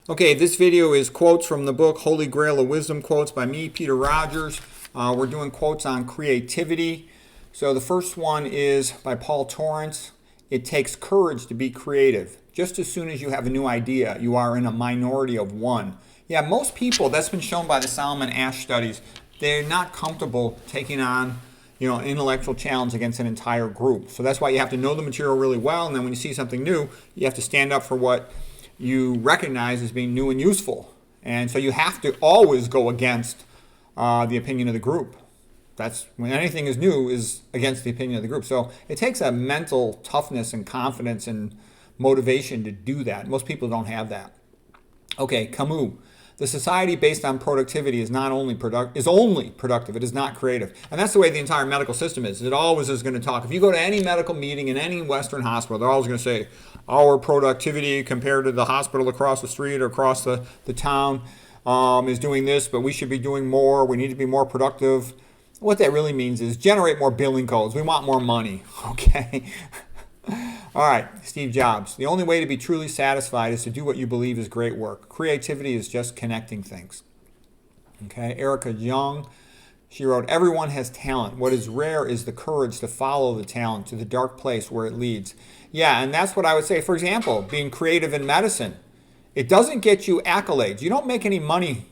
Okay, this video is quotes from the book Holy Grail of Wisdom Quotes by me, Peter Rogers. We're doing quotes on creativity. So the first one is by Paul Torrance. It takes courage to be creative. Just as soon as you have a new idea, you are in a minority of one. Yeah, most people, that's been shown by the Solomon Asch studies, they're not comfortable taking on an intellectual challenge against an entire group. So that's why you have to know the material really well, and then when you see something new, you have to stand up for what you recognize as being new and useful. And so you have to always go against the opinion of the group. That's when anything is new is against the opinion of the group. So it takes a mental toughness and confidence and motivation to do that. Most people don't have that. Okay, Camus. The society based on productivity is only productive. It is not creative. And that's the way the entire medical system is. It always is going to talk. If you go to any medical meeting in any Western hospital, they're always going to say, our productivity compared to the hospital across the street or across the town is doing this, but we should be doing more. We need to be more productive. What that really means is generate more billing codes. We want more money, okay? All right, Steve Jobs. The only way to be truly satisfied is to do what you believe is great work. Creativity is just connecting things. Okay, Erica Jong. She wrote, everyone has talent. What is rare is the courage to follow the talent to the dark place where it leads. Yeah, and that's what I would say. For example, being creative in medicine. It doesn't get you accolades. You don't make any money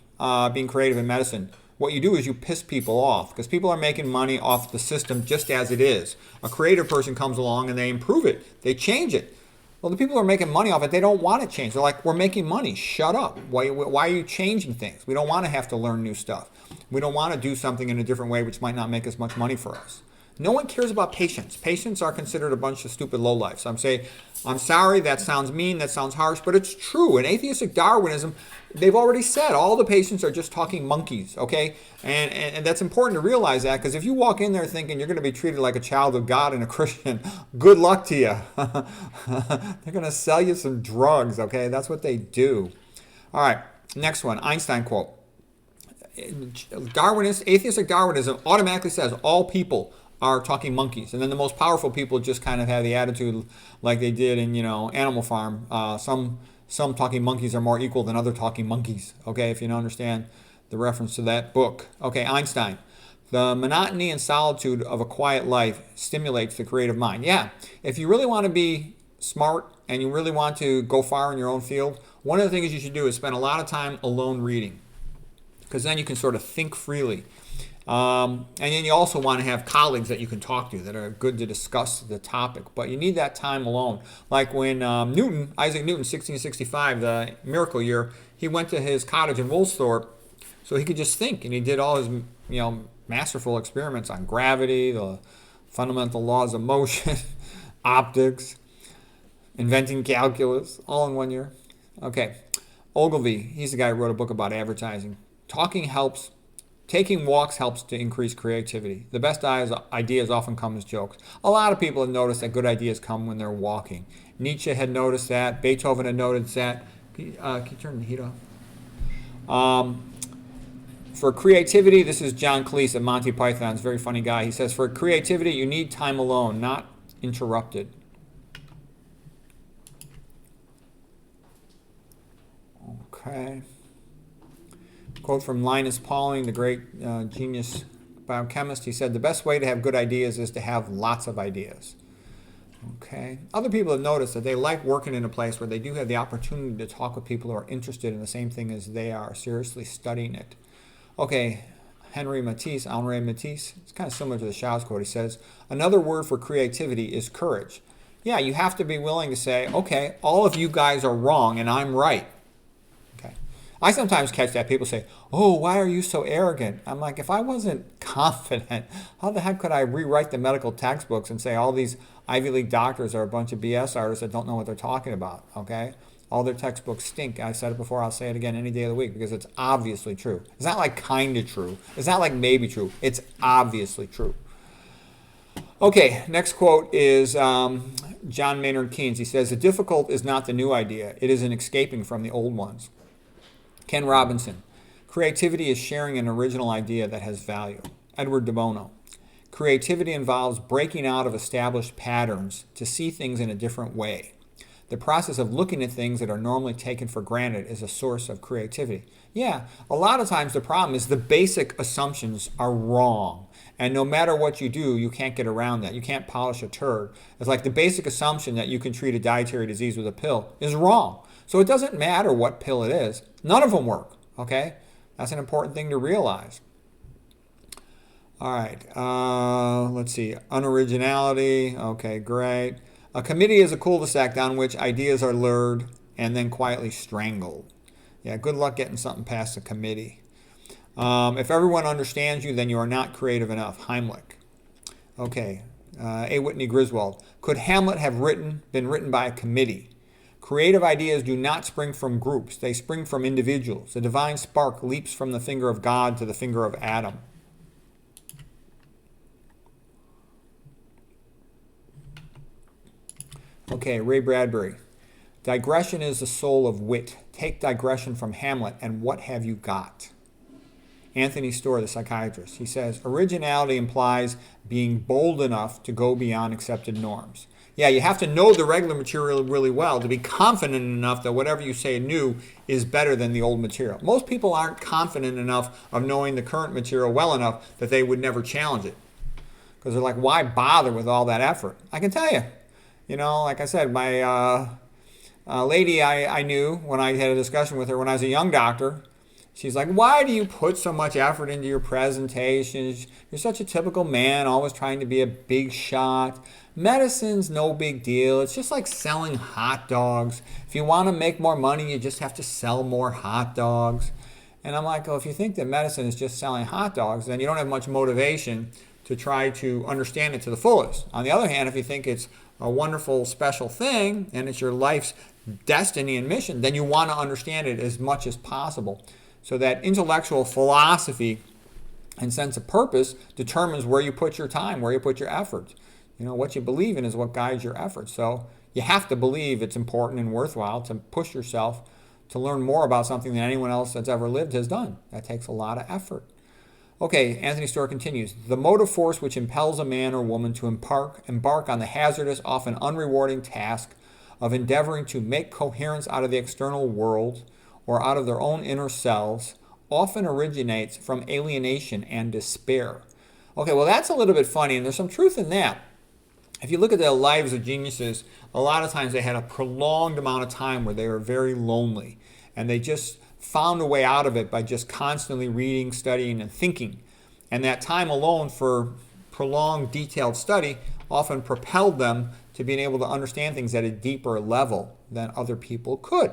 being creative in medicine. What you do is you piss people off because people are making money off the system just as it is. A creative person comes along and they improve it. They change it. Well, the people who are making money off it, they don't want to change. They're like, we're making money. Shut up. Why are you changing things? We don't want to have to learn new stuff. We don't want to do something in a different way which might not make as much money for us. No one cares about patients. Patients are considered a bunch of stupid lowlifes. I'm sorry, that sounds mean, that sounds harsh, but it's true. In atheistic Darwinism, they've already said all the patients are just talking monkeys, okay? And that's important to realize that, because if you walk in there thinking you're going to be treated like a child of God and a Christian, good luck to you. They're going to sell you some drugs, okay? That's what they do. All right, next one, Einstein quote. Atheistic Darwinism automatically says all people are talking monkeys, and then the most powerful people just kind of have the attitude like they did in Animal Farm. Some talking monkeys are more equal than other talking monkeys. Okay, if you don't understand the reference to that book. Okay, Einstein. The monotony and solitude of a quiet life stimulates the creative mind. Yeah, if you really want to be smart and you really want to go far in your own field, one of the things you should do is spend a lot of time alone reading, because then you can sort of think freely. And then you also want to have colleagues that you can talk to that are good to discuss the topic. But you need that time alone. Like when Isaac Newton, 1665, the miracle year, he went to his cottage in Woolsthorpe so he could just think. And he did all his masterful experiments on gravity, the fundamental laws of motion, optics, inventing calculus, all in 1 year. Okay, Ogilvy, he's the guy who wrote a book about advertising. Taking walks helps to increase creativity. The best ideas often come as jokes. A lot of people have noticed that good ideas come when they're walking. Nietzsche had noticed that. Beethoven had noticed that. Can you turn the heat off? For creativity, this is John Cleese at Monty Python. He's a very funny guy. He says, for creativity, you need time alone, not interrupted. Okay. Quote from Linus Pauling, the great genius biochemist. He said, the best way to have good ideas is to have lots of ideas. Okay. Other people have noticed that they like working in a place where they do have the opportunity to talk with people who are interested in the same thing as they are, seriously studying it. Okay. Henri Matisse. It's kind of similar to the Shaw's quote. He says, another word for creativity is courage. Yeah, you have to be willing to say, okay, all of you guys are wrong and I'm right. I sometimes catch that. People say, oh, why are you so arrogant? I'm like, if I wasn't confident, how the heck could I rewrite the medical textbooks and say all these Ivy League doctors are a bunch of BS artists that don't know what they're talking about, okay? All their textbooks stink. I said it before, I'll say it again any day of the week because it's obviously true. It's not like kind of true. It's not like maybe true. It's obviously true. Okay, next quote is John Maynard Keynes. He says, the difficult is not the new idea. It is an escaping from the old ones. Ken Robinson. Creativity is sharing an original idea that has value. Edward de Bono. Creativity involves breaking out of established patterns to see things in a different way. The process of looking at things that are normally taken for granted is a source of creativity. Yeah, a lot of times the problem is the basic assumptions are wrong. And no matter what you do, you can't get around that. You can't polish a turd. It's like the basic assumption that you can treat a dietary disease with a pill is wrong. So it doesn't matter what pill it is. None of them work, okay? That's an important thing to realize. All right, let's see. Unoriginality, okay, great. A committee is a cul-de-sac down which ideas are lured and then quietly strangled. Yeah, good luck getting something past the committee. If everyone understands you, then you are not creative enough. Heimlich. Okay, A. Whitney Griswold. Could Hamlet have been written by a committee? Creative ideas do not spring from groups. They spring from individuals. The divine spark leaps from the finger of God to the finger of Adam. Okay, Ray Bradbury. Digression is the soul of wit. Take digression from Hamlet, and what have you got? Anthony Storr, the psychiatrist. He says, originality implies being bold enough to go beyond accepted norms. Yeah, you have to know the regular material really well to be confident enough that whatever you say new is better than the old material. Most people aren't confident enough of knowing the current material well enough that they would never challenge it. Because they're like, why bother with all that effort? I can tell you. You know, like I said, my lady I knew when I had a discussion with her when I was a young doctor, she's like, why do you put so much effort into your presentations? You're such a typical man, always trying to be a big shot. Medicine's no big deal. It's just like selling hot dogs. If you want to make more money, you just have to sell more hot dogs. And I'm like, well, if you think that medicine is just selling hot dogs, then you don't have much motivation to try to understand it to the fullest. On the other hand, if you think it's a wonderful, special thing and it's your life's destiny and mission, then you want to understand it as much as possible. So that intellectual philosophy and sense of purpose determines where you put your time, where you put your efforts. You know, what you believe in is what guides your efforts. So you have to believe it's important and worthwhile to push yourself to learn more about something than anyone else that's ever lived has done. That takes a lot of effort. Okay, Anthony Storr continues. The motive force which impels a man or woman to embark on the hazardous, often unrewarding task of endeavoring to make coherence out of the external world or out of their own inner selves often originates from alienation and despair. Okay, well, that's a little bit funny, and there's some truth in that. If you look at the lives of geniuses, a lot of times they had a prolonged amount of time where they were very lonely, and they just found a way out of it by just constantly reading, studying, and thinking. And that time alone for prolonged, detailed study often propelled them to being able to understand things at a deeper level than other people could.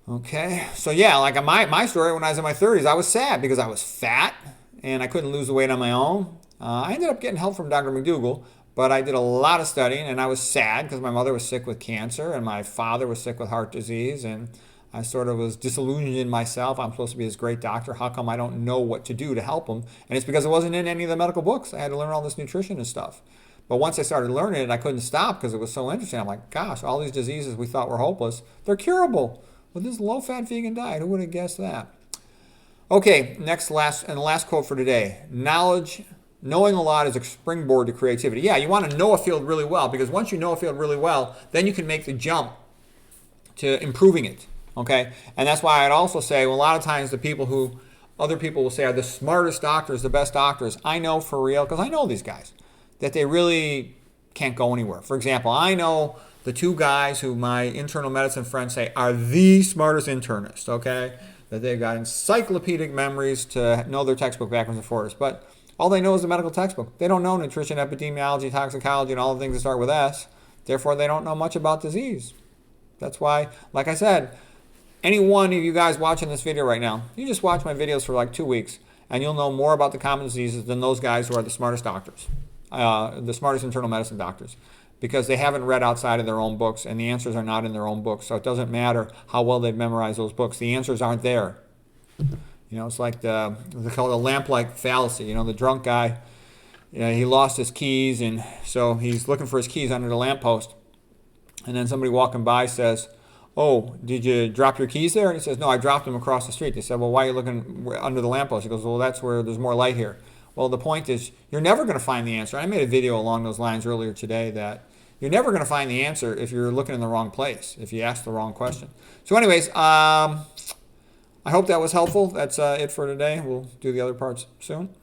Okay, so yeah, like my story, when I was in my 30s, I was sad because I was fat and I couldn't lose the weight on my own. I ended up getting help from Dr. McDougall, but I did a lot of studying, and I was sad because my mother was sick with cancer and my father was sick with heart disease, and I sort of was disillusioned in myself. I'm supposed to be this great doctor. How come I don't know what to do to help them? And it's because it wasn't in any of the medical books. I had to learn all this nutrition and stuff. But once I started learning it, I couldn't stop because it was so interesting. I'm like, gosh, all these diseases we thought were hopeless, they're curable with this low-fat vegan diet. Who would have guessed that? Okay, last quote for today. Knowing a lot is a springboard to creativity. Yeah, you want to know a field really well, because once you know a field really well, then you can make the jump to improving it. Okay, and that's why I'd also say, well, a lot of times the people who other people will say are the smartest doctors, the best doctors, I know for real, because I know these guys, that they really can't go anywhere. For example, I know the two guys who my internal medicine friends say are the smartest internists, okay, that they've got encyclopedic memories to know their textbook backwards and forwards, but all they know is the medical textbook. They don't know nutrition, epidemiology, toxicology, and all the things that start with S. Therefore, they don't know much about disease. That's why, like I said, any one of you guys watching this video right now, you just watch my videos for like 2 weeks, and you'll know more about the common diseases than those guys who are the smartest doctors, the smartest internal medicine doctors, because they haven't read outside of their own books, and the answers are not in their own books. So it doesn't matter how well they've memorized those books. The answers aren't there. You know, it's like they call it a lamp-like fallacy. You know, the drunk guy, he lost his keys, and so he's looking for his keys under the lamppost. And then somebody walking by says, "Oh, did you drop your keys there?" And he says, "No, I dropped them across the street." They said, "Well, why are you looking under the lamppost?" He goes, "Well, that's where there's more light here." Well, the point is, you're never going to find the answer. I made a video along those lines earlier today that You're never going to find the answer if you're looking in the wrong place, if you ask the wrong question. So anyways, I hope that was helpful. That's it for today. We'll do the other parts soon.